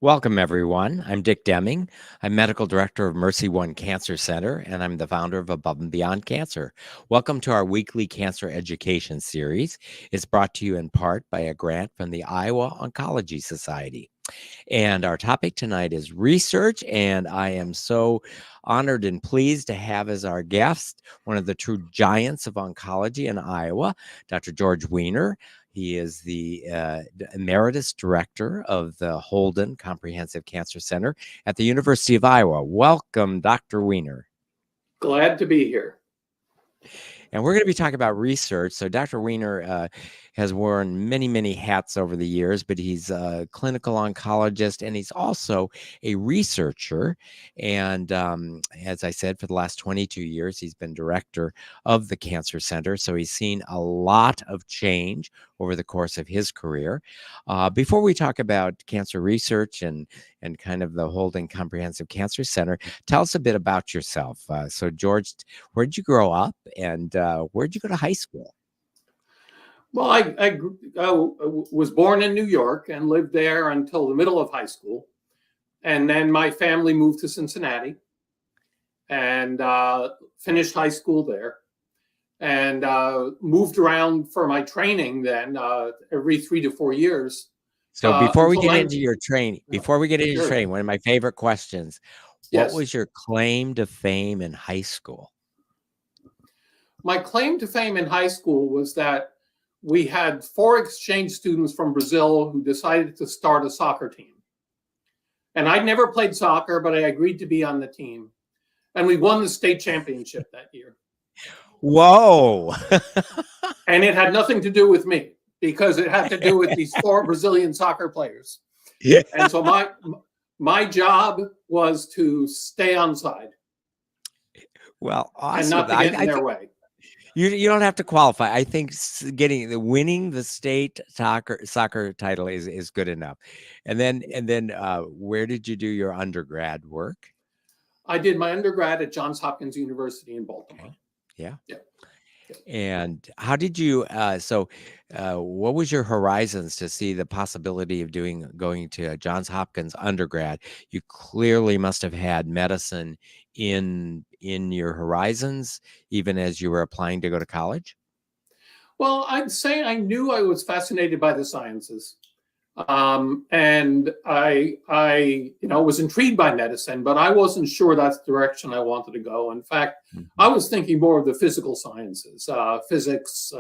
Welcome, everyone. I'm Dick Deming. I'm Medical Director of Mercy One Cancer Center, and I'm the founder of Above and Beyond Cancer. Welcome to our weekly cancer education series. It's brought to you in part by a grant from the Iowa Oncology Society. And our topic tonight is research, and I am so honored and pleased to have as our guest one of the true giants of oncology in Iowa, Dr. George Weiner. He is the Emeritus Director of the Holden Comprehensive Cancer Center at the University of Iowa. Welcome, Dr. Weiner. Glad to be here. And we're going to be talking about research. So Dr. Weiner has worn many, many hats over the years, but he's a clinical oncologist and he's also a researcher. And as I said, for the last 22 years, he's been director of the Cancer Center. So he's seen a lot of change over the course of his career. Before we talk about cancer research and kind of the Holden Comprehensive Cancer Center, tell us a bit about yourself. So George, where did you grow up and where did you go to high school? Well, I was born in New York and lived there until the middle of high school. And then my family moved to Cincinnati and finished high school there and moved around for my training then every 3 to 4 years. So before we get into your training, one of my favorite questions, what was your claim to fame in high school? My claim to fame in high school was that we had 4 exchange students from Brazil who decided to start a soccer team. And I'd never played soccer, but I agreed to be on the team. And we won the state championship that year. Whoa. And it had nothing to do with me because it had to do with these 4 Brazilian soccer players. Yeah. And so my job was to stay on side. Well, awesome. And not to get in their way. You don't have to qualify. I think winning the state soccer title is good enough. And then where did you do your undergrad work? I did my undergrad at Johns Hopkins University in Baltimore. Okay. Yeah. And how did you? What was your horizons to see the possibility of going to Johns Hopkins undergrad? You clearly must have had medicine in your horizons, even as you were applying to go to college. Well, I'd say I knew I was fascinated by the sciences, and I was intrigued by medicine, but I wasn't sure that's the direction I wanted to go. In fact, I was thinking more of the physical sciences, physics,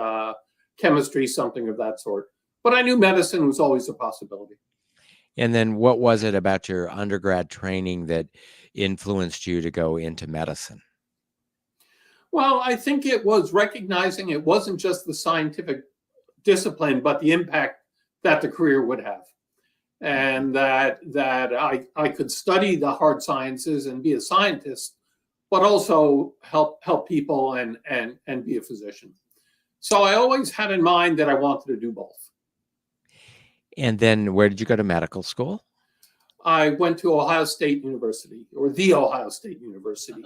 chemistry, something of that sort. But I knew medicine was always a possibility. And then what was it about your undergrad training that influenced you to go into medicine? Well, I think it was recognizing it wasn't just the scientific discipline, but the impact that the career would have. And that I could study the hard sciences and be a scientist, but also help people and be a physician. So I always had in mind that I wanted to do both. And then where did you go to medical school? I went to Ohio State University, or the Ohio State University.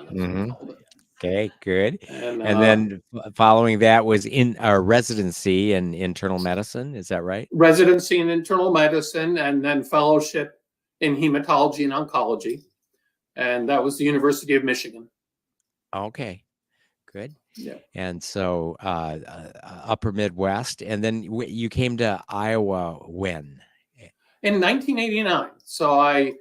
Okay, good. And then following that was in our residency in internal medicine. Is that right? Residency in internal medicine, and then fellowship in hematology and oncology. And that was the University of Michigan. Okay, good. Yeah. And so upper Midwest. And then you came to Iowa when? In 1989. So I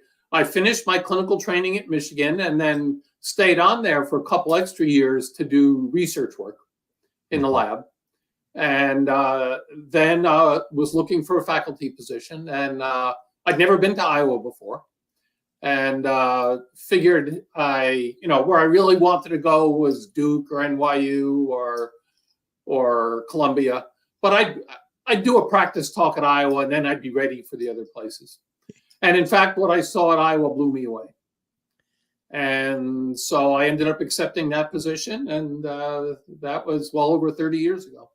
finished my clinical training at Michigan and then stayed on there for a couple extra years to do research work in the lab. And then was looking for a faculty position. And I'd never been to Iowa before. And figured where I really wanted to go was Duke or NYU or Columbia. But I'd do a practice talk at Iowa, and then I'd be ready for the other places. And in fact, what I saw at Iowa blew me away. And so I ended up accepting that position, and that was well over 30 years ago.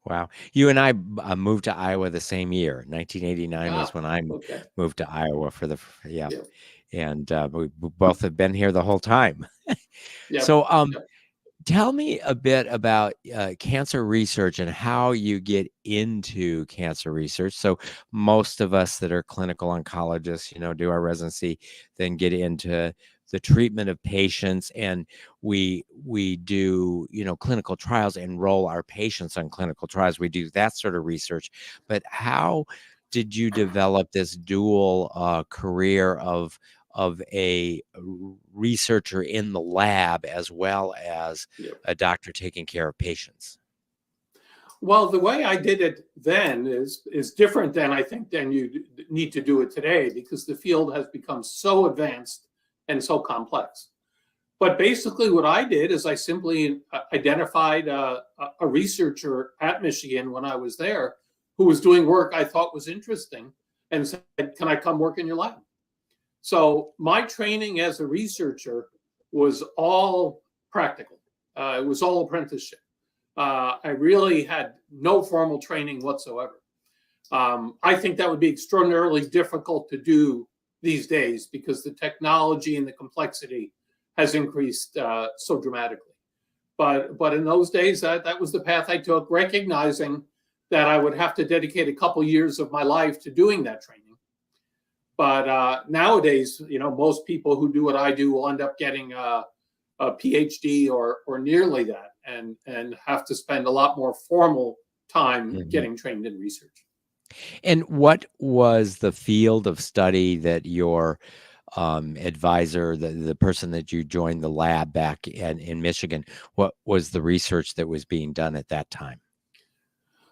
Wow. You and I moved to Iowa the same year. 1989 was when I moved to Iowa for the, And we both have been here the whole time. So Tell me a bit about cancer research and how you get into cancer research. So most of us that are clinical oncologists, do our residency, then get into the treatment of patients, and we do, clinical trials, enroll our patients on clinical trials. We do that sort of research. But how did you develop this dual career of a researcher in the lab as well as Yep. a doctor taking care of patients? Well, the way I did it then is different than I think than you need to do it today, because the field has become so advanced and so complex. But basically, what I did is I simply identified a researcher at Michigan when I was there who was doing work I thought was interesting, and said, "Can I come work in your lab?" So my training as a researcher was all practical. It was all apprenticeship. I really had no formal training whatsoever. I think that would be extraordinarily difficult to do these days, because the technology and the complexity has increased so dramatically. But in those days, that was the path I took, recognizing that I would have to dedicate a couple years of my life to doing that training. But nowadays, most people who do what I do will end up getting a PhD or nearly that, and have to spend a lot more formal time getting trained in research. And what was the field of study that your advisor, the person that you joined the lab back in Michigan, what was the research that was being done at that time?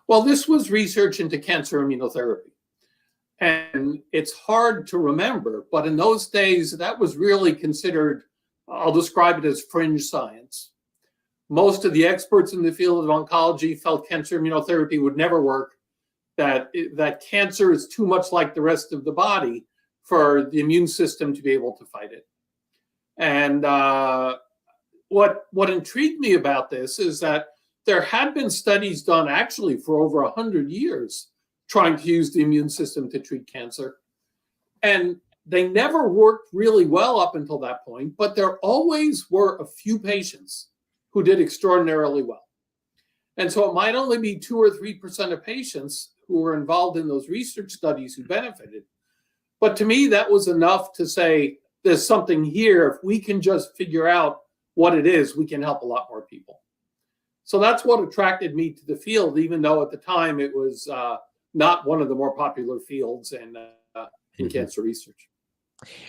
Well, this was research into cancer immunotherapy. And it's hard to remember, but in those days, that was really considered, I'll describe it as fringe science. Most of the experts in the field of oncology felt cancer immunotherapy would never work, that cancer is too much like the rest of the body for the immune system to be able to fight it. And what intrigued me about this is that there had been studies done actually for over 100 years trying to use the immune system to treat cancer. And they never worked really well up until that point, but there always were a few patients who did extraordinarily well. And so it might only be 2 or 3% of patients who were involved in those research studies who benefited. But to me, that was enough to say, there's something here. If we can just figure out what it is, we can help a lot more people. So that's what attracted me to the field, even though at the time it was not one of the more popular fields in cancer research.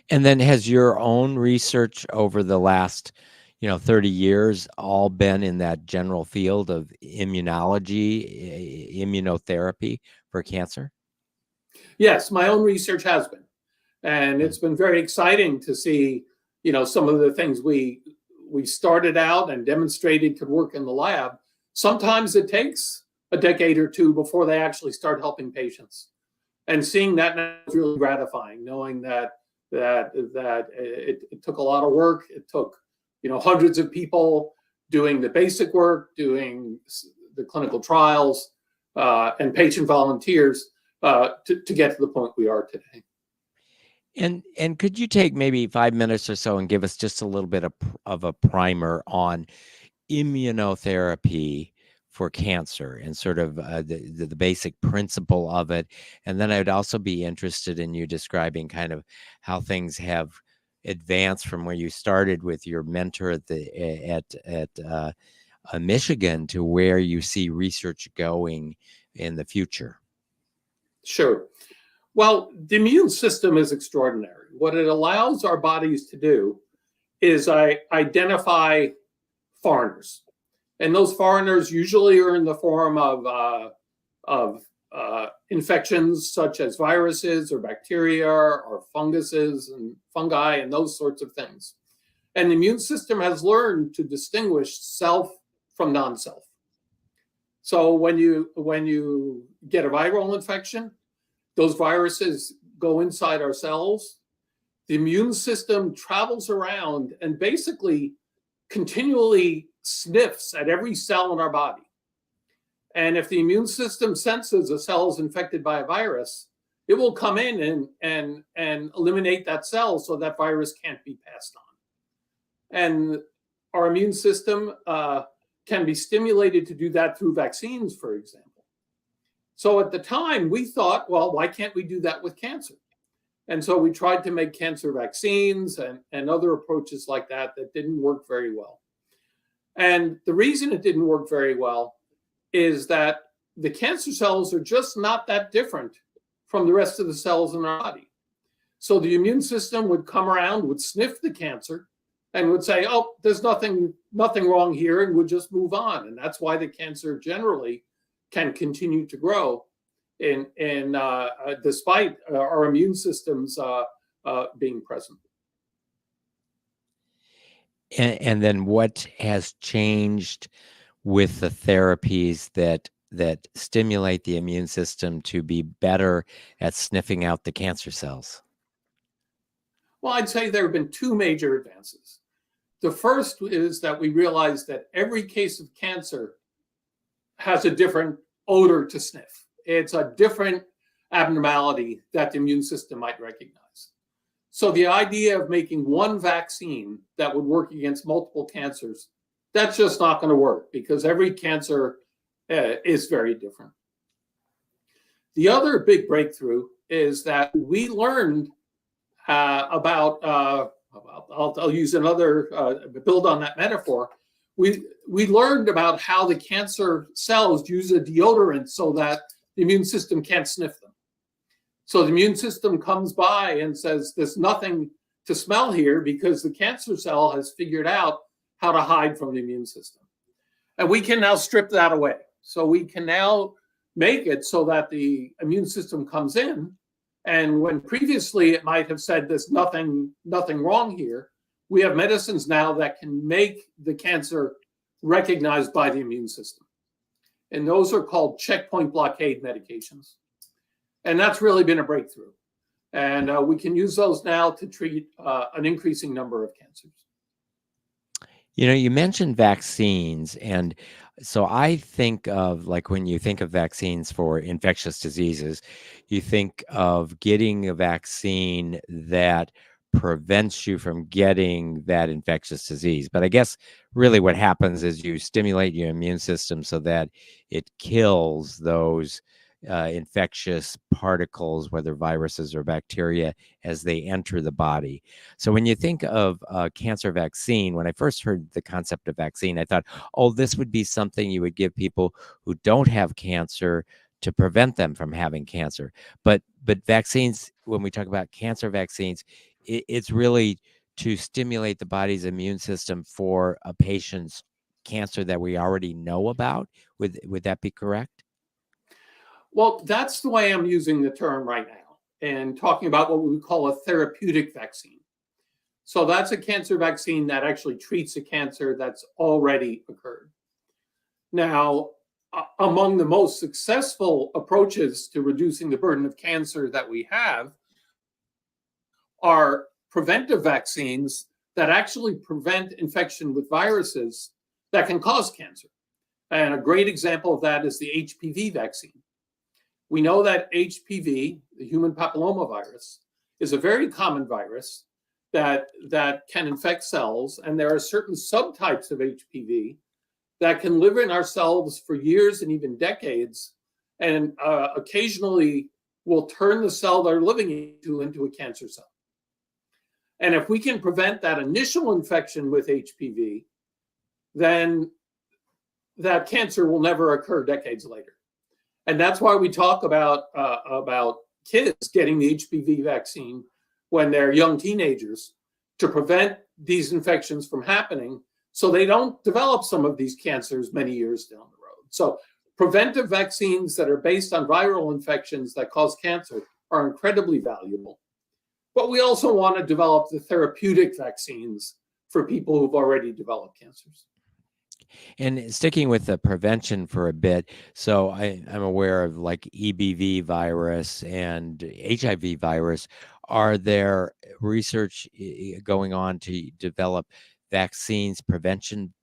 And then has your own research over the last 30 years all been in that general field of immunology, immunotherapy for cancer? Yes, my own research has been. And it's been very exciting to see, some of the things we started out and demonstrated could work in the lab. Sometimes it takes a decade or two before they actually start helping patients. And seeing that now is really gratifying, knowing that it took a lot of work. It took, hundreds of people doing the basic work, doing the clinical trials, and patient volunteers to get to the point we are today. And could you take maybe 5 minutes or so and give us just a little bit of a primer on immunotherapy for cancer and sort of the basic principle of it? And then I would also be interested in you describing kind of how things have advanced from where you started with your mentor at Michigan to where you see research going in the future. Sure. Well, the immune system is extraordinary. What it allows our bodies to do is identify foreigners. And those foreigners usually are in the form of infections such as viruses or bacteria or funguses and fungi and those sorts of things. And the immune system has learned to distinguish self from non-self. So when you get a viral infection, those viruses go inside our cells. The immune system travels around and basically continually sniffs at every cell in our body. And if the immune system senses a cell is infected by a virus, it will come in and eliminate that cell so that virus can't be passed on. And our immune system can be stimulated to do that through vaccines, for example. So at the time, we thought, well, why can't we do that with cancer? And so we tried to make cancer vaccines and other approaches like that didn't work very well. And the reason it didn't work very well is that the cancer cells are just not that different from the rest of the cells in our body. So the immune system would come around, would sniff the cancer, and would say, oh, there's nothing wrong here, and would just move on. And that's why the cancer generally can continue to grow despite our immune systems being present. And then what has changed with the therapies that stimulate the immune system to be better at sniffing out the cancer cells? Well, I'd say there have been two major advances. The first is that we realized that every case of cancer has a different odor to sniff. It's a different abnormality that the immune system might recognize. So the idea of making one vaccine that would work against multiple cancers, that's just not going to work because every cancer is very different. The other big breakthrough is that we learned I'll use another, build on that metaphor. We learned about how the cancer cells use a deodorant so that the immune system can't sniff them. So the immune system comes by and says, there's nothing to smell here because the cancer cell has figured out how to hide from the immune system. And we can now strip that away. So we can now make it so that the immune system comes in. And when previously it might have said there's nothing wrong here, we have medicines now that can make the cancer recognized by the immune system. And those are called checkpoint blockade medications. And that's really been a breakthrough. And we can use those now to treat an increasing number of cancers. You know, you mentioned vaccines. And so I think of, like, when you think of vaccines for infectious diseases, you think of getting a vaccine that prevents you from getting that infectious disease. But I guess really what happens is you stimulate your immune system so that it kills those infectious particles, whether viruses or bacteria, as they enter the body. So when you think of a cancer vaccine, when I first heard the concept of vaccine, I thought, oh, this would be something you would give people who don't have cancer to prevent them from having cancer. But vaccines, when we talk about cancer vaccines, it's really to stimulate the body's immune system for a patient's cancer that we already know about. Would that be correct? Well, that's the way I'm using the term right now and talking about what we call a therapeutic vaccine. So that's a cancer vaccine that actually treats a cancer that's already occurred. Now, among the most successful approaches to reducing the burden of cancer that we have are preventive vaccines that actually prevent infection with viruses that can cause cancer. And a great example of that is the HPV vaccine. We know that HPV, the human papillomavirus, is a very common virus that can infect cells. And there are certain subtypes of HPV that can live in our cells for years and even decades, and occasionally will turn the cell they're living into a cancer cell. And if we can prevent that initial infection with HPV, then that cancer will never occur decades later. And that's why we talk about kids getting the HPV vaccine when they're young teenagers, to prevent these infections from happening so they don't develop some of these cancers many years down the road. So preventive vaccines that are based on viral infections that cause cancer are incredibly valuable. But we also want to develop the therapeutic vaccines for people who've already developed cancers. And sticking with the prevention for a bit, so I'm aware of like EBV virus and HIV virus. Are there research going on to develop vaccines, prevention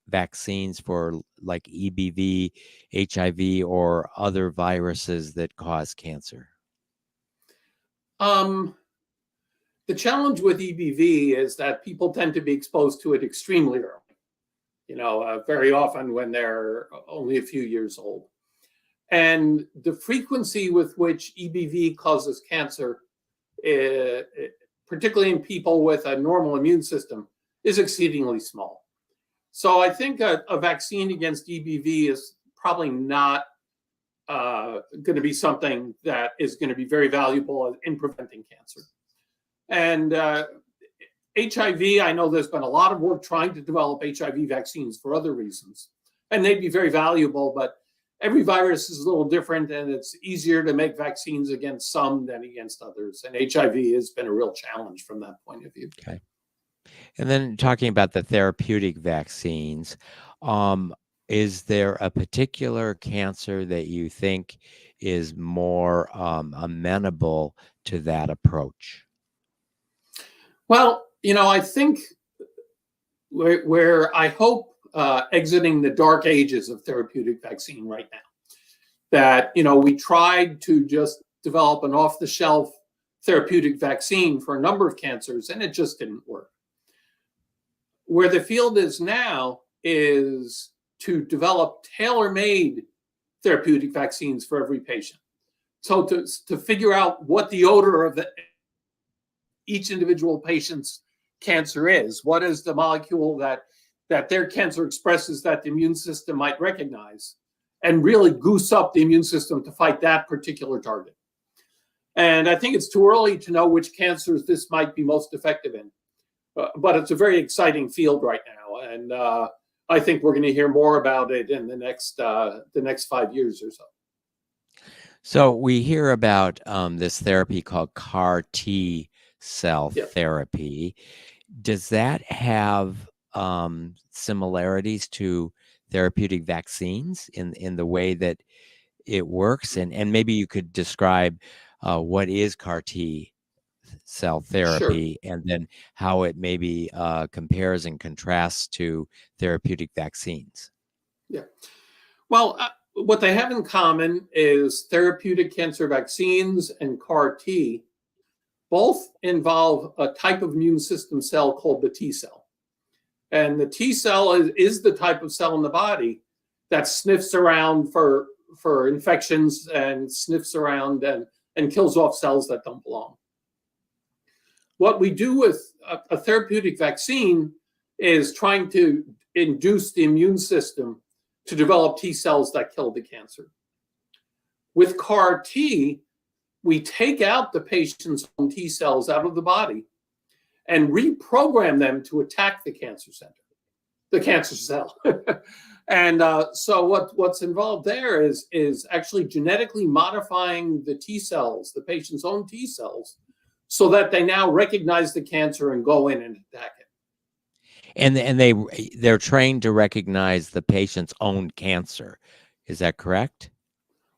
vaccines for like EBV, HIV, or other viruses that cause cancer? The challenge with EBV is that people tend to be exposed to it extremely early. very often when they're only a few years old. And the frequency with which EBV causes cancer, particularly in people with a normal immune system, is exceedingly small. So I think a vaccine against EBV is probably not going to be something that is going to be very valuable in preventing cancer. And HIV, I know there's been a lot of work trying to develop HIV vaccines for other reasons, and they'd be very valuable, but every virus is a little different, and it's easier to make vaccines against some than against others. And HIV has been a real challenge from that point of view. Okay. And then talking about the therapeutic vaccines, is there a particular cancer that you think is more amenable to that approach? Well, I think where I hope exiting the dark ages of therapeutic vaccine right now, that, we tried to just develop an off-the-shelf therapeutic vaccine for a number of cancers, and it just didn't work. Where the field is now is to develop tailor-made therapeutic vaccines for every patient. So to figure out what the odor of each individual patient's cancer is, what is the molecule that their cancer expresses that the immune system might recognize, and really goose up the immune system to fight that particular target. And I think it's too early to know which cancers this might be most effective in. But it's a very exciting field right now. And I think we're going to hear more about it in the next 5 years or so. So we hear about this therapy called CAR T cell therapy. Does that have similarities to therapeutic vaccines in the way that it works? And maybe you could describe what is CAR T cell therapy, and then how it maybe compares and contrasts to therapeutic vaccines. Yeah. Well, what they have in common is therapeutic cancer vaccines and CAR T both involve a type of immune system cell called the T cell. And the T cell is the type of cell in the body that sniffs around for infections and sniffs around and kills off cells that don't belong. What we do with a therapeutic vaccine is trying to induce the immune system to develop T cells that kill the cancer. With CAR T, we take out the patient's own T cells out of the body and reprogram them to attack the cancer cell. And so what's involved there is actually genetically modifying the T cells, the patient's own T cells, so that they now recognize the cancer and go in and attack it. And they're trained to recognize the patient's own cancer. Is that correct?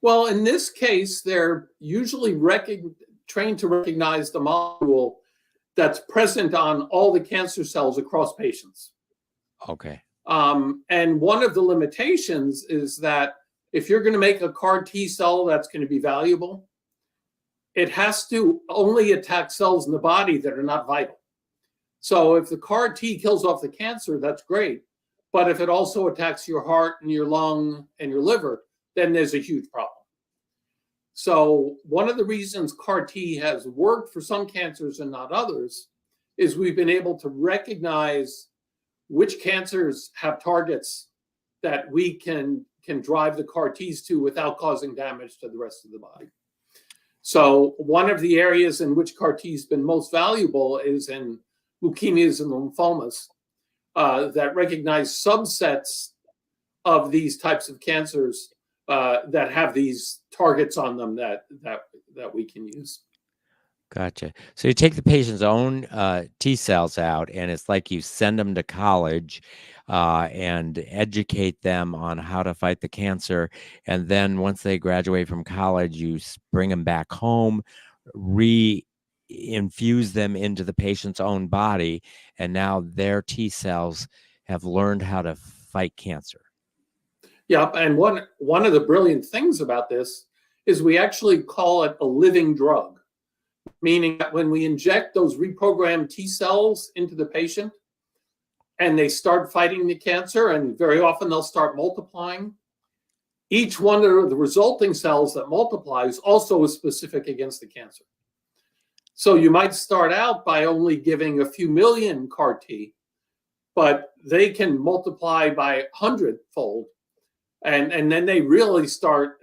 Well, in this case, they're usually trained to recognize the molecule that's present on all the cancer cells across patients. Okay. And one of the limitations is that if you're going to make a CAR T cell that's going to be valuable, it has to only attack cells in the body that are not vital. So if the CAR T kills off the cancer, that's great. But if it also attacks your heart and your lung and your liver, then there's a huge problem. So one of the reasons CAR T has worked for some cancers and not others is we've been able to recognize which cancers have targets that we can drive the CAR Ts to without causing damage to the rest of the body. So one of the areas in which CAR T has been most valuable is in leukemias and lymphomas that recognize subsets of these types of cancers that have these targets on them that we can use. Gotcha. So you take the patient's own T cells out, and it's like you send them to college and educate them on how to fight the cancer. And then once they graduate from college, you bring them back home, infuse them into the patient's own body, and now their T cells have learned how to fight cancer. Yeah, and one of the brilliant things about this is we actually call it a living drug, meaning that when we inject those reprogrammed T cells into the patient, and they start fighting the cancer, and very often they'll start multiplying. Each one of the resulting cells that multiplies also is specific against the cancer. So you might start out by only giving a few million CAR T, but they can multiply by 100-fold, and then they really start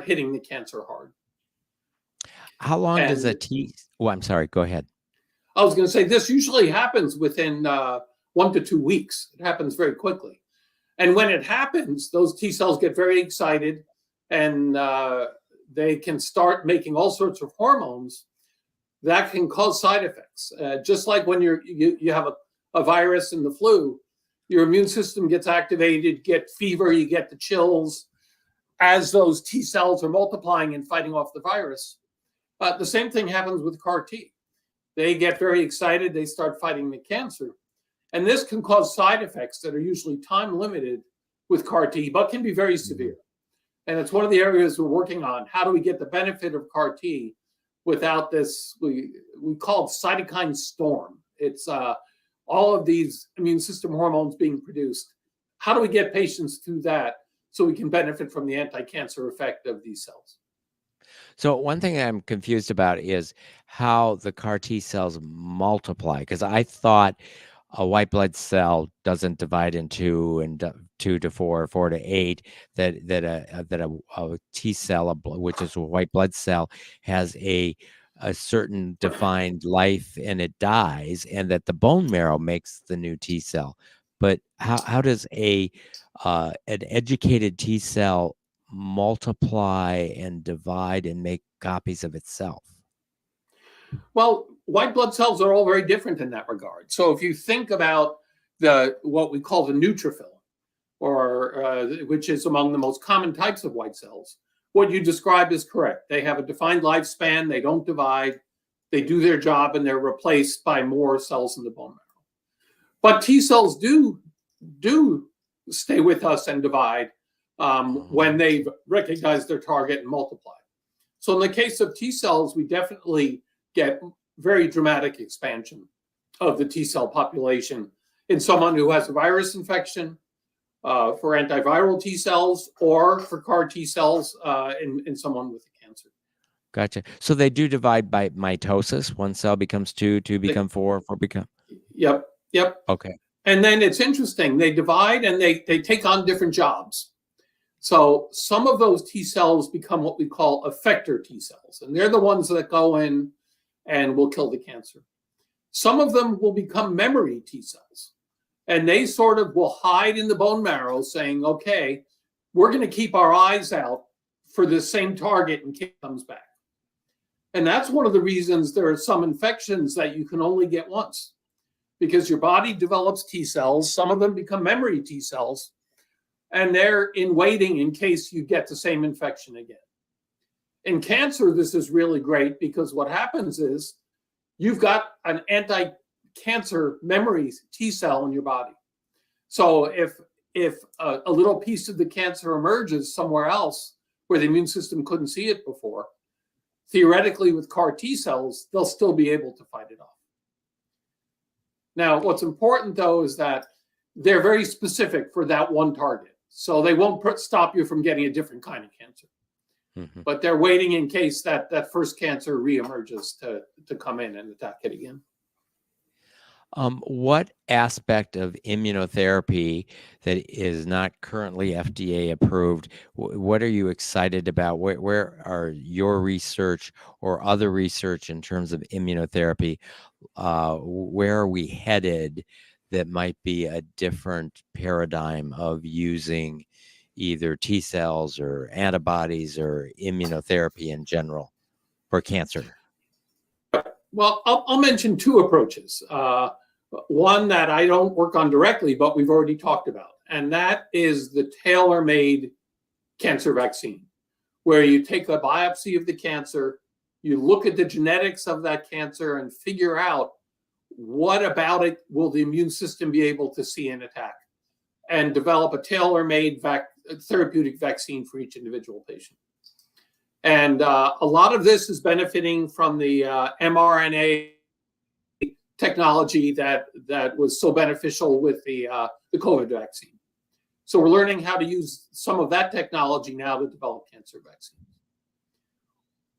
hitting the cancer hard. How long does a T? Oh, I'm sorry. Go ahead. I was going to say this usually happens within 1 to 2 weeks. It happens very quickly. And when it happens, those T cells get very excited, and they can start making all sorts of hormones that can cause side effects. Just like when you have a virus and the flu, your immune system gets activated, get fever, you get the chills as those T cells are multiplying and fighting off the virus. The same thing happens with CAR T. They get very excited, they start fighting the cancer. And this can cause side effects that are usually time limited with CAR T, but can be very severe. And it's one of the areas we're working on. How do we get the benefit of CAR T without this, we call it cytokine storm. It's all of these immune system hormones being produced. How do we get patients through that so we can benefit from the anti-cancer effect of these cells? So one thing I'm confused about is how the CAR T cells multiply, because I thought a white blood cell doesn't divide into 2 to 4, 4 to 8. That a T cell, which is a white blood cell, has a certain defined life and it dies, and that the bone marrow makes the new T cell. But how does an educated T cell multiply and divide and make copies of itself? Well, white blood cells are all very different in that regard. So if you think about what we call the neutrophil, or which is among the most common types of white cells, what you described is correct. They have a defined lifespan, they don't divide, they do their job, and they're replaced by more cells in the bone marrow. But T cells do stay with us and divide when they've recognized their target and multiply. So in the case of T cells, we definitely get very dramatic expansion of the T cell population in someone who has a virus infection, for antiviral T cells, or for CAR T cells in someone with a cancer. Gotcha. So they do divide by mitosis. One cell becomes 2, 2 become 4, 4 become. Yep. Okay. And then it's interesting. They divide and they take on different jobs. So some of those T cells become what we call effector T cells, and they're the ones that go in and will kill the cancer. Some of them will become memory T cells, and they sort of will hide in the bone marrow saying, okay, we're going to keep our eyes out for the same target in case it comes back. And that's one of the reasons there are some infections that you can only get once, because your body develops T cells. Some of them become memory T cells, and they're in waiting in case you get the same infection again. In cancer, this is really great because what happens is you've got an anti-cancer memory T cell in your body. So if a little piece of the cancer emerges somewhere else where the immune system couldn't see it before, theoretically with CAR T cells, they'll still be able to fight it off. Now, what's important though is that they're very specific for that one target. So they won't stop you from getting a different kind of cancer. But they're waiting in case that first cancer reemerges to come in and attack it again. What aspect of immunotherapy that is not currently FDA approved, what are you excited about? Where are your research or other research in terms of immunotherapy? Where are we headed that might be a different paradigm of using either T cells or antibodies or immunotherapy in general for cancer? Well, I'll mention two approaches. One that I don't work on directly, but we've already talked about, and that is the tailor-made cancer vaccine, where you take a biopsy of the cancer, you look at the genetics of that cancer and figure out what about it will the immune system be able to see and attack, and develop a tailor-made therapeutic vaccine for each individual patient. And a lot of this is benefiting from the mRNA technology that was so beneficial with the COVID vaccine. So we're learning how to use some of that technology now to develop cancer vaccines.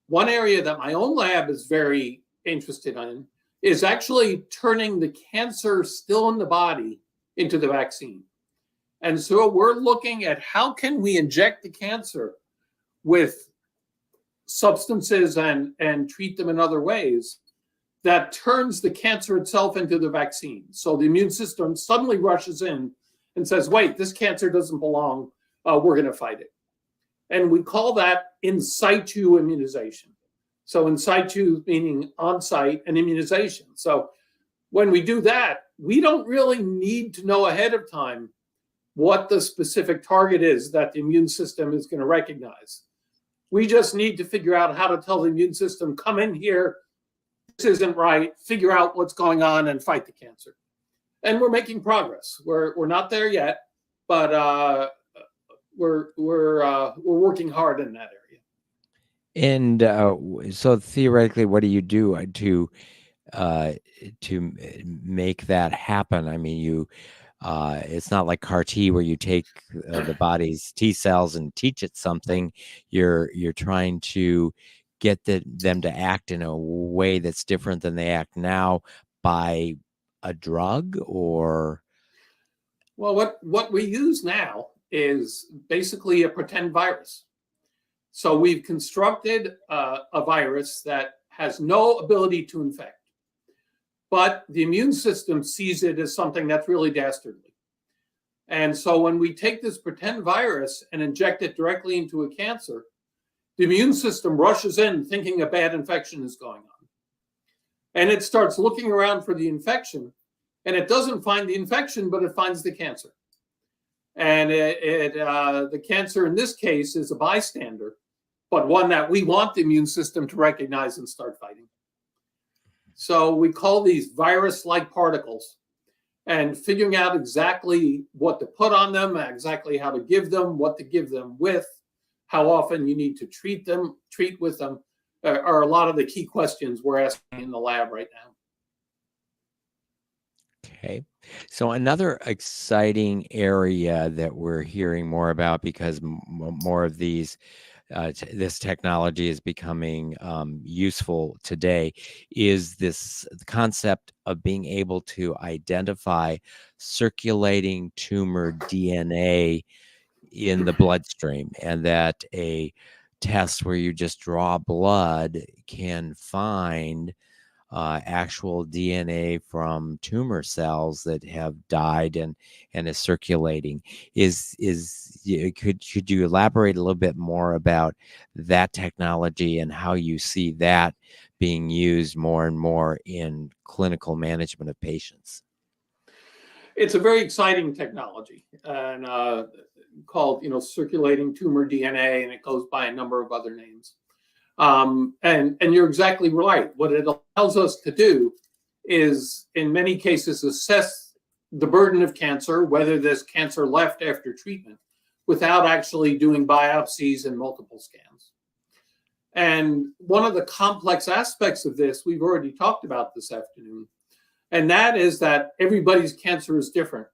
One area that my own lab is very interested in is actually turning the cancer still in the body into the vaccine. And so we're looking at how can we inject the cancer with substances and treat them in other ways that turns the cancer itself into the vaccine. So the immune system suddenly rushes in and says, wait, this cancer doesn't belong. We're going to fight it. And we call that in situ immunization. So in situ meaning on site, and immunization. So when we do that, we don't really need to know ahead of time what the specific target is that the immune system is going to recognize. We just need to figure out how to tell the immune system, come in here, this isn't right, figure out what's going on and fight the cancer. And we're making progress. We're not there yet, but we're working hard in that area. And so theoretically, what do you do to make that happen? I mean, it's not like CAR T where you take the body's T cells and teach it something. You're trying to get them to act in a way that's different than they act now by a drug, or? Well, what we use now is basically a pretend virus. So we've constructed a virus that has no ability to infect, but the immune system sees it as something that's really dastardly. And so when we take this pretend virus and inject it directly into a cancer, the immune system rushes in thinking a bad infection is going on. And it starts looking around for the infection, and it doesn't find the infection, but it finds the cancer. And the cancer in this case is a bystander, but one that we want the immune system to recognize and start fighting. So we call these virus-like particles, and figuring out exactly what to put on them, exactly how to give them, what to give them with, how often you need to treat with them, are a lot of the key questions we're asking in the lab right now. Okay. So another exciting area that we're hearing more about, because more of these this technology is becoming useful today, is this concept of being able to identify circulating tumor DNA in the bloodstream, and that a test where you just draw blood can find actual DNA from tumor cells that have died and is circulating. Could you elaborate a little bit more about that technology and how you see that being used more and more in clinical management of patients? It's a very exciting technology, and called circulating tumor DNA, and it goes by a number of other names. And you're exactly right. What it allows us to do is, in many cases, assess the burden of cancer, whether there's cancer left after treatment, without actually doing biopsies and multiple scans. And one of the complex aspects of this we've already talked about this afternoon, and that is that everybody's cancer is different.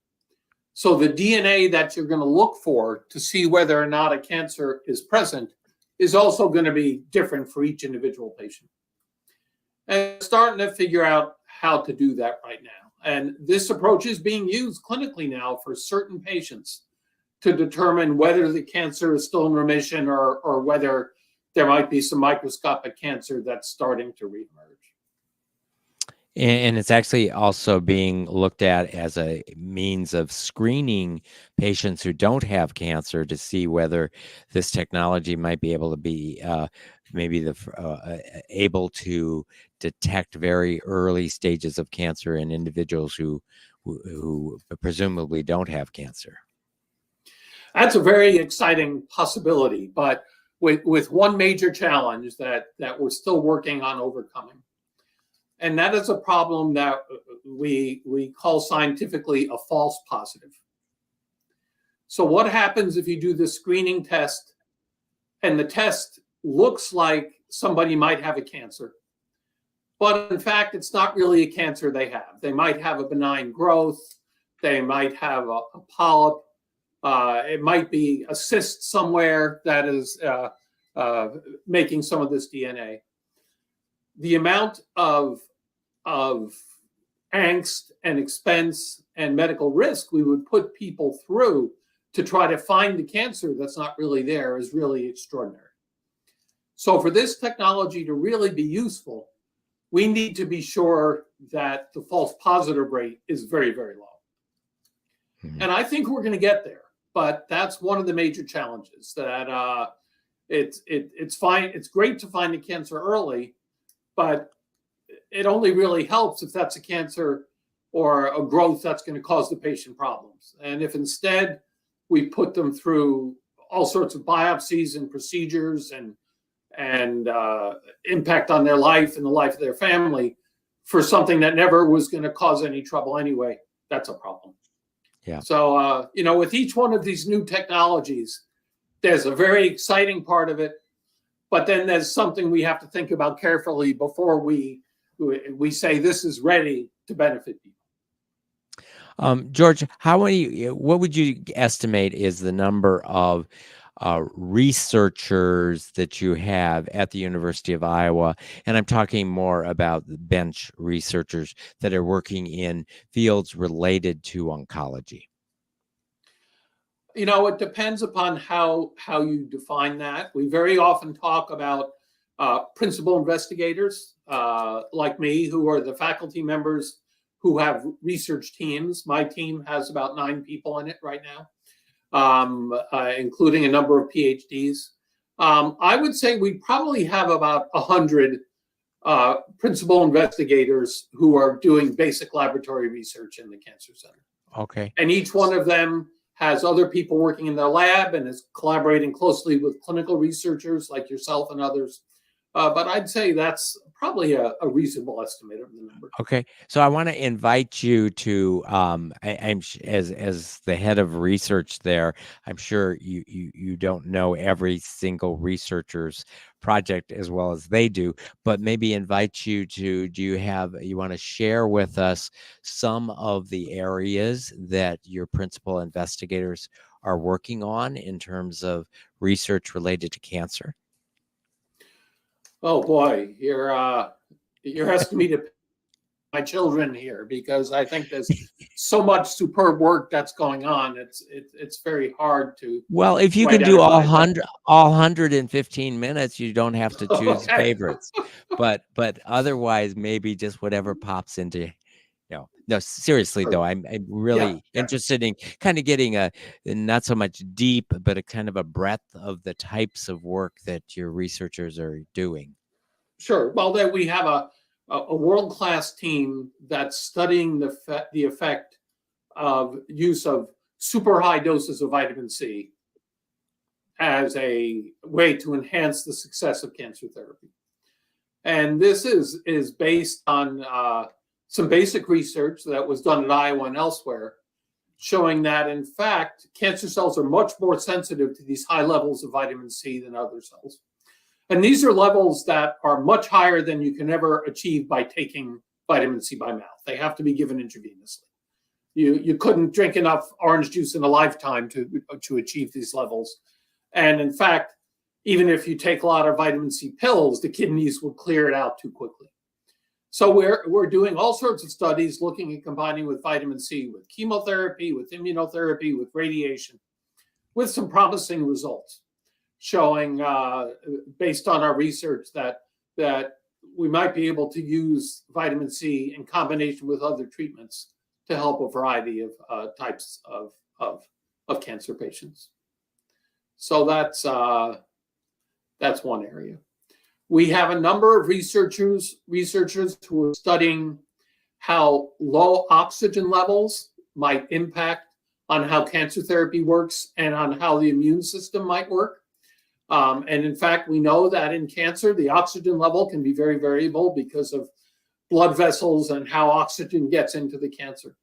So the DNA that you're going to look for to see whether or not a cancer is present is also going to be different for each individual patient. And starting to figure out how to do that right now. And this approach is being used clinically now for certain patients to determine whether the cancer is still in remission or whether there might be some microscopic cancer that's starting to reemerge. And it's actually also being looked at as a means of screening patients who don't have cancer to see whether this technology might be able to be able to detect very early stages of cancer in individuals who presumably don't have cancer. That's a very exciting possibility, but with one major challenge that we're still working on overcoming. And that is a problem that we call scientifically a false positive. So what happens if you do the screening test and the test looks like somebody might have a cancer, but in fact, it's not really a cancer they have. They might have a benign growth. They might have a polyp. It might be a cyst somewhere that is making some of this DNA. The amount of angst and expense and medical risk we would put people through to try to find the cancer that's not really there is really extraordinary. So for this technology to really be useful, we need to be sure that the false positive rate is very, very low. Mm-hmm. And I think we're going to get there, but that's one of the major challenges. That it's fine. It's great to find the cancer early, but it only really helps if that's a cancer or a growth that's going to cause the patient problems. And if instead we put them through all sorts of biopsies and procedures and impact on their life and the life of their family for something that never was going to cause any trouble anyway, that's a problem. Yeah. So, with each one of these new technologies, there's a very exciting part of it, but then there's something we have to think about carefully before we say this is ready to benefit people. George, what would you estimate is the number of researchers that you have at the University of Iowa? And I'm talking more about the bench researchers that are working in fields related to oncology. It depends upon how you define that. We very often talk about principal investigators like me, who are the faculty members who have research teams. My team has about 9 people in it right now, including a number of PhDs. I would say we probably have about 100 principal investigators who are doing basic laboratory research in the Cancer Center. Okay. And each one of them has other people working in their lab and is collaborating closely with clinical researchers like yourself and others. But I'd say that's probably a reasonable estimate of the number. Okay, so I want to invite you to, as the head of research there, I'm sure you don't know every single researcher's project as well as they do, but maybe invite you to, you want to share with us some of the areas that your principal investigators are working on in terms of research related to cancer? Oh boy, you're asking me to pick my children here, because I think there's so much superb work that's going on. It's very hard to. Well, if you can do all 115 minutes, you don't have to choose favorites. But otherwise, maybe just whatever pops into. No, seriously though, I'm really interested in kind of getting a not so much deep, but a kind of a breadth of the types of work that your researchers are doing. Sure. Well, then we have a world-class team that's studying the effect of use of super high doses of vitamin C as a way to enhance the success of cancer therapy. And this is based on some basic research that was done at Iowa and elsewhere, showing that, in fact, cancer cells are much more sensitive to these high levels of vitamin C than other cells. And these are levels that are much higher than you can ever achieve by taking vitamin C by mouth. They have to be given intravenously. You couldn't drink enough orange juice in a lifetime to achieve these levels. And in fact, even if you take a lot of vitamin C pills, the kidneys will clear it out too quickly. So we're doing all sorts of studies looking at combining with vitamin C, with chemotherapy, with immunotherapy, with radiation, with some promising results, showing based on our research that we might be able to use vitamin C in combination with other treatments to help a variety of types of cancer patients. So that's one area. We have a number of researchers who are studying how low oxygen levels might impact on how cancer therapy works and on how the immune system might work. And in fact, we know that in cancer, the oxygen level can be very variable because of blood vessels and how oxygen gets into the cancer.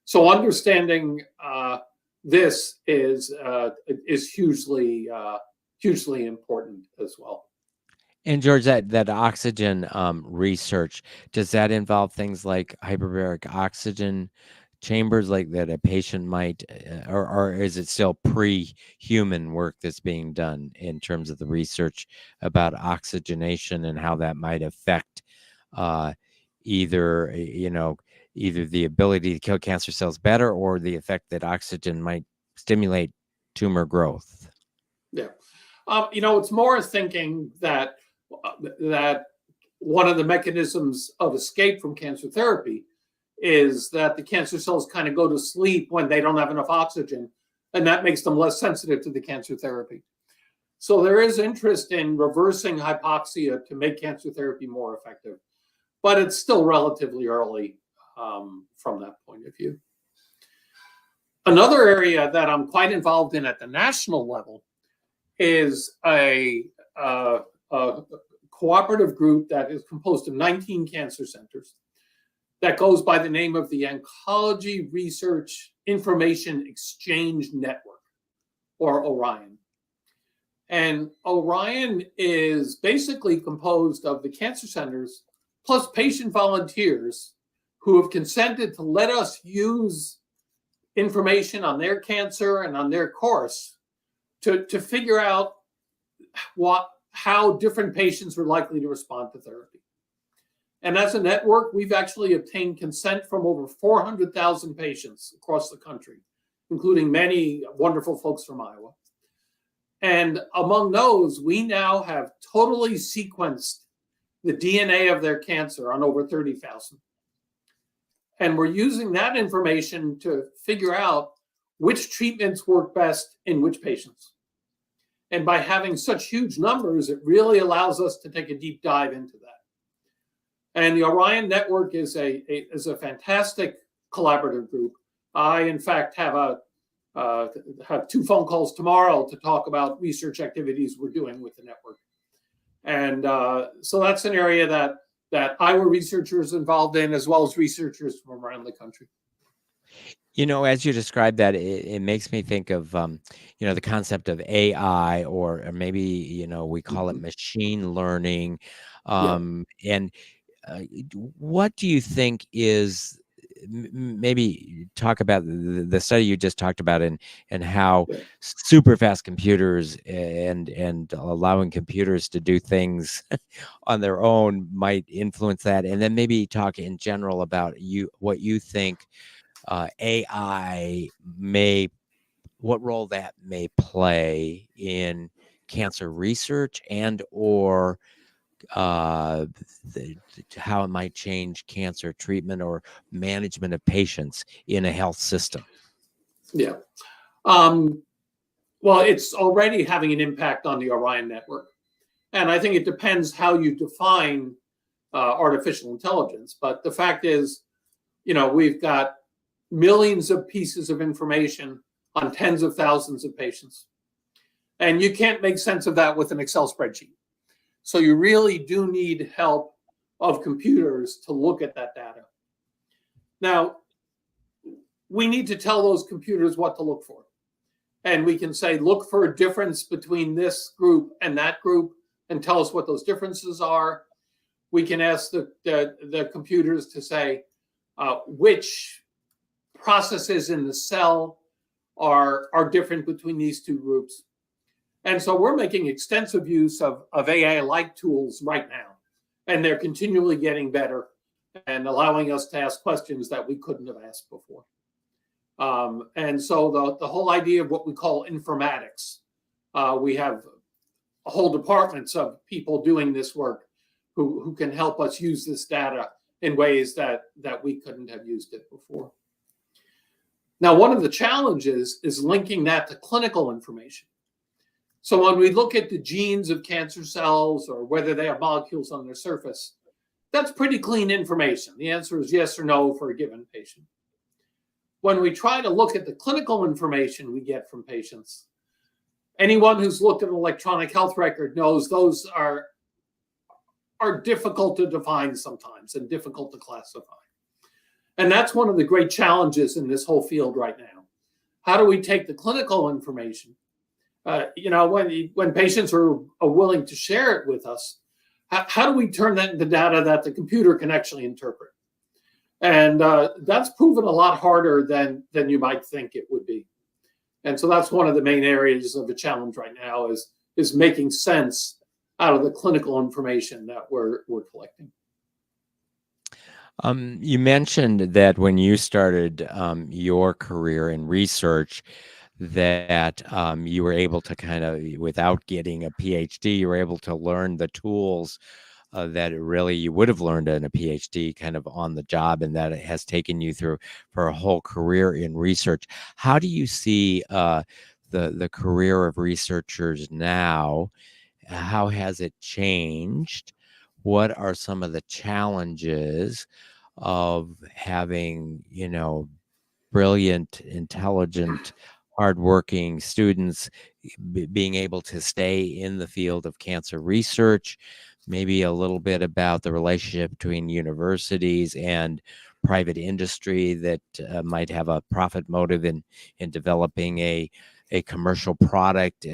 So understanding this is hugely important as well. And George, that oxygen research, does that involve things like hyperbaric oxygen chambers, like that a patient might, or is it still pre-human work that's being done in terms of the research about oxygenation and how that might affect uh, either, either the ability to kill cancer cells better or the effect that oxygen might stimulate tumor growth? Yeah. It's more thinking that one of the mechanisms of escape from cancer therapy is that the cancer cells kind of go to sleep when they don't have enough oxygen, and that makes them less sensitive to the cancer therapy. So there is interest in reversing hypoxia to make cancer therapy more effective, but it's still relatively early from that point of view. Another area that I'm quite involved in at the national level is a cooperative group that is composed of 19 cancer centers that goes by the name of the Oncology Research Information Exchange Network, or ORION. And ORION is basically composed of the cancer centers plus patient volunteers who have consented to let us use information on their cancer and on their course to figure out how different patients are likely to respond to therapy. And as a network, we've actually obtained consent from over 400,000 patients across the country, including many wonderful folks from Iowa. And among those, we now have totally sequenced the DNA of their cancer on over 30,000. And we're using that information to figure out which treatments work best in which patients. And by having such huge numbers, it really allows us to take a deep dive into that. And the Orion Network is a fantastic collaborative group. I, in fact, have 2 phone calls tomorrow to talk about research activities we're doing with the network. And so that's an area that Iowa researchers involved in, as well as researchers from around the country. As you describe that, it makes me think of, the concept of AI, or maybe, we call it machine learning. And what do you think is, maybe talk about the study you just talked about, and how super fast computers and allowing computers to do things on their own might influence that, and then maybe talk in general about what you think AI what role that may play in cancer research, and or how it might change cancer treatment or management of patients in a health system. Yeah. Well, it's already having an impact on the Orion network. And I think it depends how you define artificial intelligence. But the fact is, we've got millions of pieces of information on tens of thousands of patients. And you can't make sense of that with an Excel spreadsheet. So you really do need help of computers to look at that data. Now, we need to tell those computers what to look for. And we can say, look for a difference between this group and that group, and tell us what those differences are. We can ask the computers to say which processes in the cell are different between these two groups. And so we're making extensive use of AI-like tools right now. And they're continually getting better and allowing us to ask questions that we couldn't have asked before. And so the whole idea of what we call informatics, we have whole departments of people doing this work who can help us use this data in ways that we couldn't have used it before. Now, one of the challenges is linking that to clinical information. So when we look at the genes of cancer cells, or whether they have molecules on their surface, that's pretty clean information. The answer is yes or no for a given patient. When we try to look at the clinical information we get from patients, anyone who's looked at an electronic health record knows those are difficult to define sometimes and difficult to classify. And that's one of the great challenges in this whole field right now. How do we take the clinical information? When patients are willing to share it with us, how do we turn that into data that the computer can actually interpret? And that's proven a lot harder than you might think it would be. And so that's one of the main areas of the challenge right now is making sense out of the clinical information that we're collecting. You mentioned that when you started your career in research, that you were able to kind of, without getting a PhD, you were able to learn the tools that really you would have learned in a PhD kind of on the job, and that it has taken you through for a whole career in research. How do you see the career of researchers now? How has it changed? What are some of the challenges of having, brilliant, intelligent, hardworking students being able to stay in the field of cancer research? Maybe a little bit about the relationship between universities and private industry that might have a profit motive in developing a commercial product.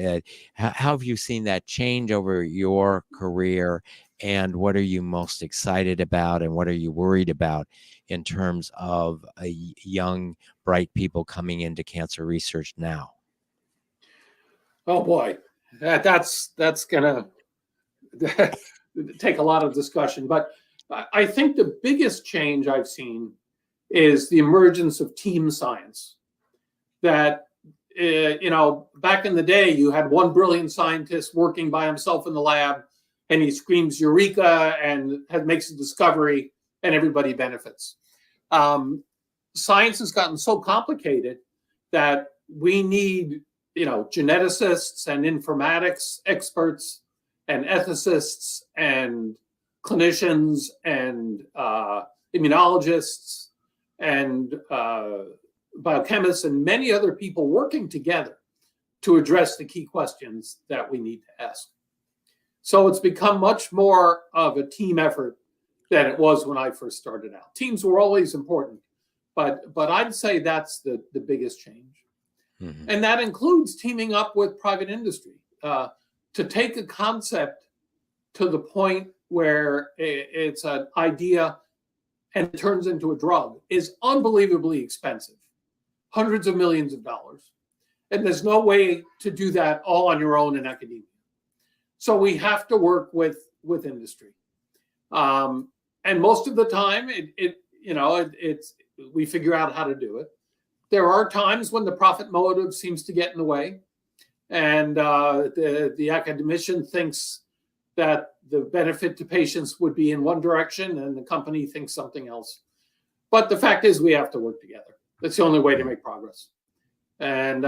How have you seen that change over your career, and what are you most excited about, and what are you worried about in terms of young, bright people coming into cancer research now? Oh boy, that's gonna take a lot of discussion. But I think the biggest change I've seen is the emergence of team science. That back in the day, you had one brilliant scientist working by himself in the lab, and he screams "Eureka!" and makes a discovery, and everybody benefits. Science has gotten so complicated that we need, geneticists and informatics experts and ethicists and clinicians and immunologists and biochemists and many other people working together to address the key questions that we need to ask. So it's become much more of a team effort than it was when I first started out. Teams were always important, but I'd say that's the biggest change. Mm-hmm. And that includes teaming up with private industry to take a concept to the point where it's an idea and it turns into a drug is unbelievably expensive, hundreds of millions of dollars. And there's no way to do that all on your own in academia. So we have to work with industry. And most of the time, we figure out how to do it. There are times when the profit motive seems to get in the way, and the academician thinks that the benefit to patients would be in one direction, and the company thinks something else. But the fact is, we have to work together. That's the only way to make progress. And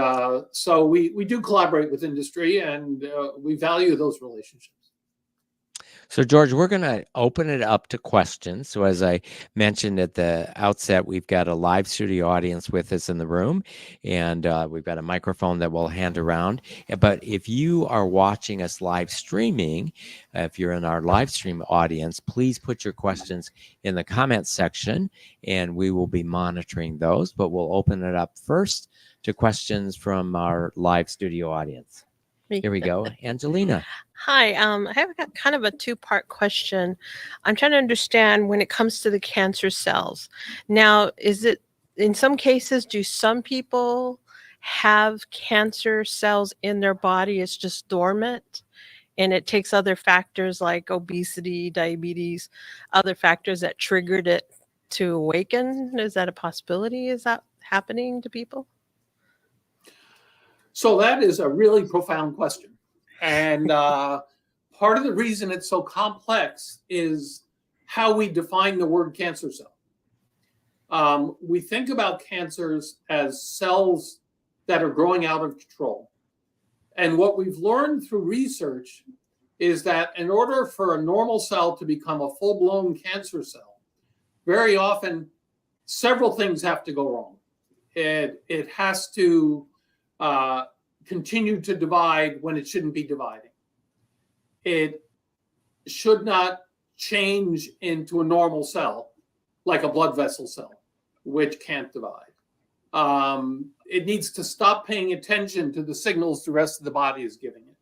so we do collaborate with industry, and we value those relationships. So, George, we're going to open it up to questions. So, as I mentioned at the outset, we've got a live studio audience with us in the room, and we've got a microphone that we'll hand around. But if you are watching us live streaming, if you're in our live stream audience, please put your questions in the comments section, and we will be monitoring those. But we'll open it up first to questions from our live studio audience. Here we go. Angelina. Hi, I have got kind of a two-part question. I'm trying to understand when it comes to the cancer cells. Now, is it, in some cases, do some people have cancer cells in their body? It's just dormant, and it takes other factors like obesity, diabetes, other factors that triggered it to awaken? Is that a possibility? Is that happening to people? So that is a really profound question. And part of the reason it's so complex is how we define the word cancer cell. We think about cancers as cells that are growing out of control. And what we've learned through research is that in order for a normal cell to become a full-blown cancer cell, very often several things have to go wrong. It has to continue to divide when it shouldn't be dividing. It should not change into a normal cell, like a blood vessel cell, which can't divide. It needs to stop paying attention to the signals the rest of the body is giving it.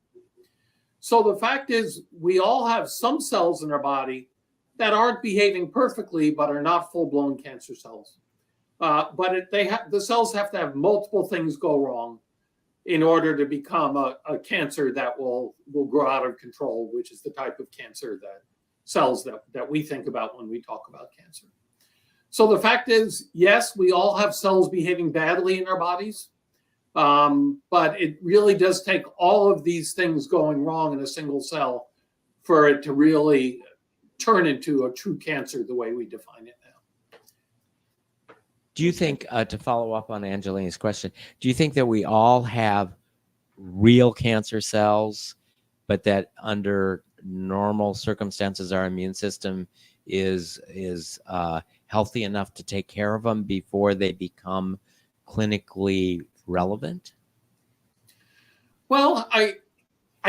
So the fact is, we all have some cells in our body that aren't behaving perfectly, but are not full-blown cancer cells. But the cells have to have multiple things go wrong in order to become a cancer that will grow out of control, which is the type of cancer cells that we think about when we talk about cancer. So the fact is, yes, we all have cells behaving badly in our bodies, but it really does take all of these things going wrong in a single cell for it to really turn into a true cancer the way we define it now. Do you think, to follow up on Angelina's question, do you think that we all have real cancer cells, but that under normal circumstances, our immune system is healthy enough to take care of them before they become clinically relevant? Well, I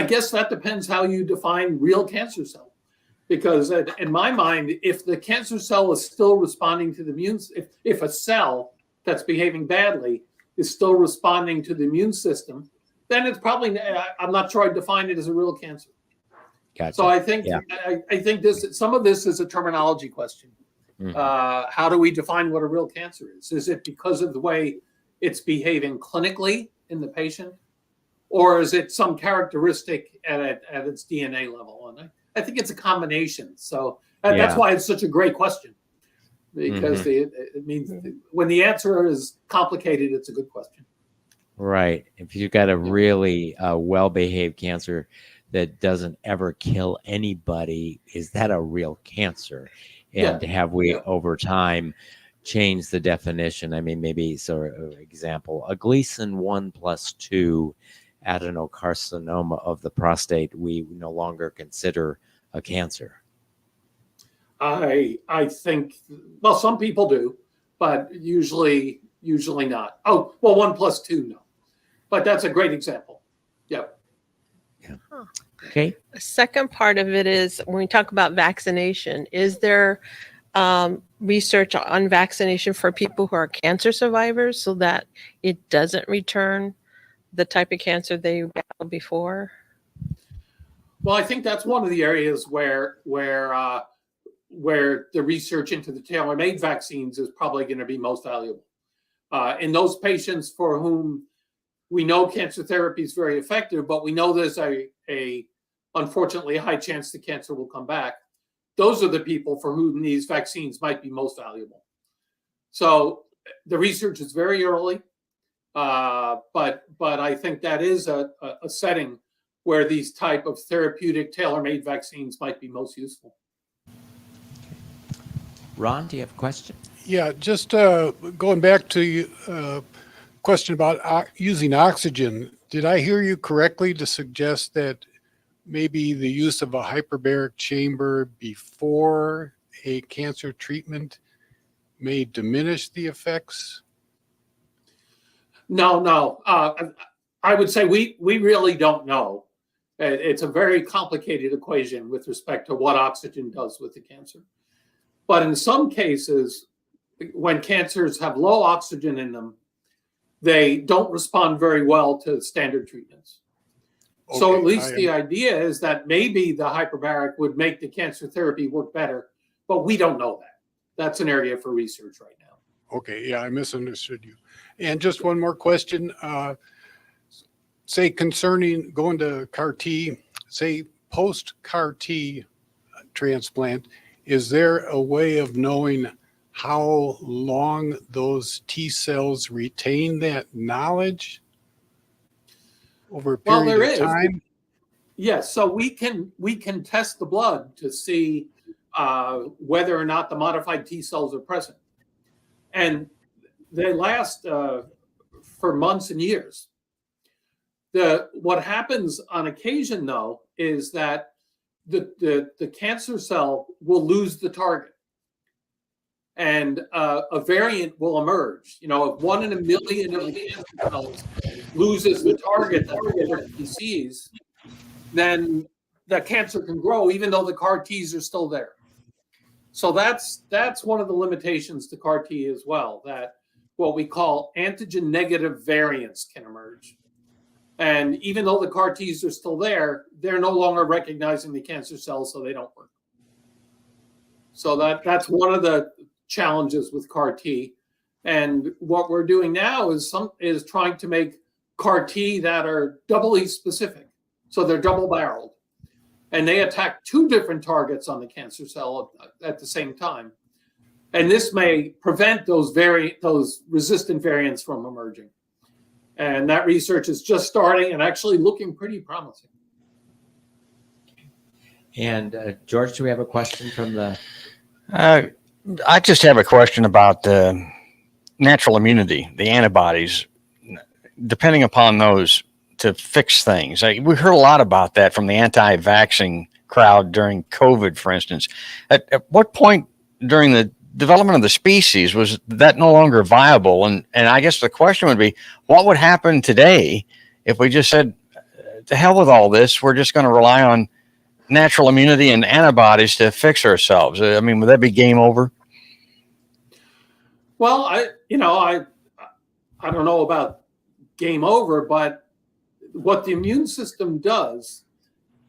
guess that depends how you define real cancer cell. Because in my mind, if the cancer cell is still responding to the immune, if a cell that's behaving badly is still responding to the immune system, then it's probably, I'm not sure I'd define it as a real cancer. Gotcha. So I think some of this is a terminology question. Mhm. How do we define what a real cancer is? Is it because of the way it's behaving clinically in the patient, or is it some characteristic at its DNA level? And I think it's a combination. So that's why it's such a great question, because it means when the answer is complicated, it's a good question. Right. If you've got a really well-behaved cancer that doesn't ever kill anybody, is that a real cancer? And have we over time changed the definition? I mean, maybe, so example, a Gleason 1+2 adenocarcinoma of the prostate, we no longer consider a cancer. I think, well, some people do, but usually not. Oh, well, 1+2, no. But that's a great example. Yep. Yeah. Huh. Okay. The second part of it is when we talk about vaccination, is there research on vaccination for people who are cancer survivors so that it doesn't return the type of cancer they battled before? Well, I think that's one of the areas where the research into the tailor-made vaccines is probably going to be most valuable. In those patients for whom we know cancer therapy is very effective, but we know there's a unfortunately high chance the cancer will come back. Those are the people for whom these vaccines might be most valuable. So the research is very early, but I think that is a setting where these type of therapeutic tailor-made vaccines might be most useful. Ron, do you have a question? Yeah, just going back to question about using oxygen. Did I hear you correctly to suggest that maybe the use of a hyperbaric chamber before a cancer treatment may diminish the effects? No. I would say we really don't know. It's a very complicated equation with respect to what oxygen does with the cancer. But in some cases, when cancers have low oxygen in them, they don't respond very well to standard treatments. Okay, so at least the idea is that maybe the hyperbaric would make the cancer therapy work better, but we don't know that. That's an area for research right now. Okay, yeah, I misunderstood you. And just one more question. Say concerning going to CAR T, say post-CAR T transplant, is there a way of knowing how long those T cells retain that knowledge over a period of time? Yes, so we can test the blood to see whether or not the modified T cells are present, and they last for months and years. What happens on occasion, though, is that the cancer cell will lose the target, and a variant will emerge. You know, if 1 in a million of the cancer cells loses the target that the CAR T sees, then the cancer can grow even though the CAR Ts are still there. So that's one of the limitations to CAR T as well, that what we call antigen negative variants can emerge. And even though the CAR Ts are still there, they're no longer recognizing the cancer cells, so they don't work. So that's one of the challenges with CAR T. And what we're doing now is trying to make CAR T that are doubly specific. So they're double barreled. And they attack 2 different targets on the cancer cell at the same time. And this may prevent those resistant variants from emerging. And that research is just starting and actually looking pretty promising. And George, do we have a question from the? I just have a question about the natural immunity, the antibodies, depending upon those to fix things. We heard a lot about that from the anti-vaxxing crowd during COVID, for instance. At what point during the development of the species was that no longer viable? And I guess the question would be, what would happen today if we just said, to hell with all this, we're just going to rely on natural immunity and antibodies to fix ourselves? I mean, would that be game over? Well, I don't know about game over, but what the immune system does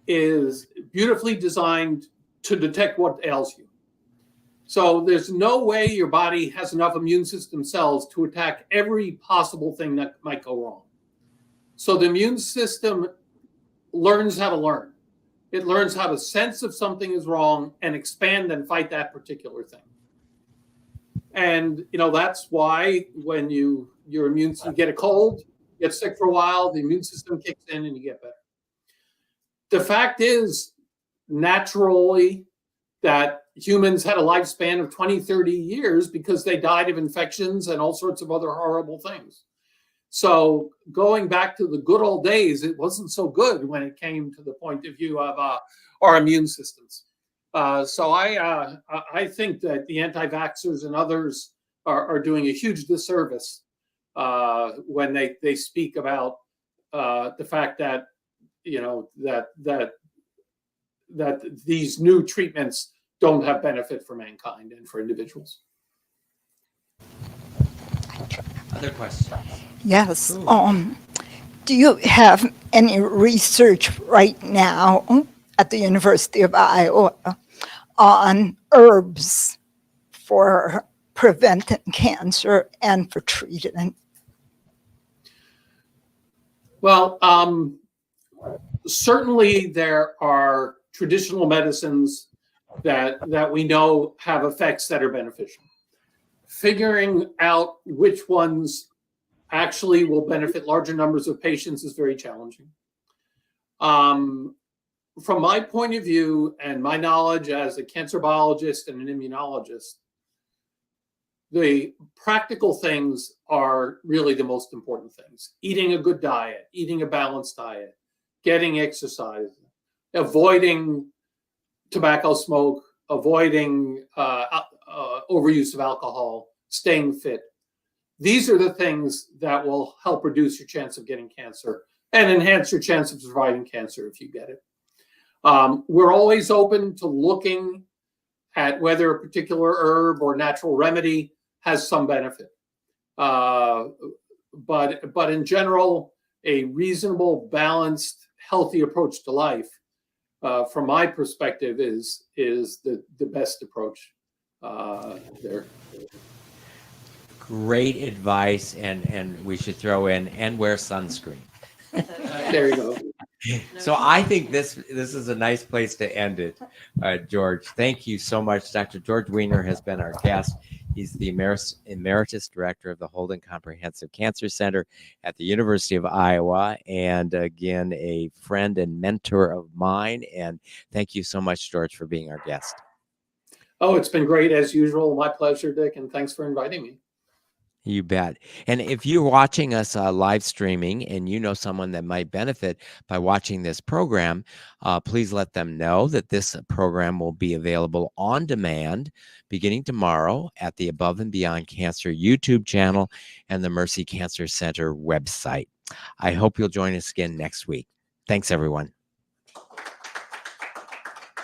is beautifully designed to detect what ails you. So there's no way your body has enough immune system cells to attack every possible thing that might go wrong. So the immune system learns how to learn. It learns how to sense if something is wrong and expand and fight that particular thing. And that's why when your immune system get a cold, get sick for a while, the immune system kicks in and you get better. The fact is, naturally, that humans had a lifespan of 20, 30 years because they died of infections and all sorts of other horrible things. So going back to the good old days, it wasn't so good when it came to the point of view of our immune systems. So I think that the anti-vaxxers and others are doing a huge disservice when they speak about the fact that that these new treatments don't have benefit for mankind and for individuals. Other questions? Yes. Do you have any research right now at the University of Iowa on herbs for preventing cancer and for treating? Well, certainly there are traditional medicines that we know have effects that are beneficial. Figuring out which ones actually will benefit larger numbers of patients is very challenging. From my point of view and my knowledge as a cancer biologist and an immunologist, the practical things are really the most important things. Eating a good diet, eating a balanced diet, getting exercise, avoiding tobacco smoke, avoiding overuse of alcohol, staying fit. These are the things that will help reduce your chance of getting cancer and enhance your chance of surviving cancer if you get it. We're always open to looking at whether a particular herb or natural remedy has some benefit. But in general, a reasonable, balanced, healthy approach to life, from my perspective, is the best approach there. Great advice, and we should throw in and wear sunscreen. There you go. So I think this is a nice place to end it, George. Thank you so much. Dr. George Weiner has been our guest. He's the Emeritus Director of the Holden Comprehensive Cancer Center at the University of Iowa, and again, a friend and mentor of mine. And thank you so much, George, for being our guest. Oh, it's been great as usual. My pleasure, Dick, and thanks for inviting me. You bet. And if you're watching us live streaming and you know someone that might benefit by watching this program, please let them know that this program will be available on demand beginning tomorrow at the Above and Beyond Cancer YouTube channel and the Mercy Cancer Center website. I hope you'll join us again next week. Thanks, everyone.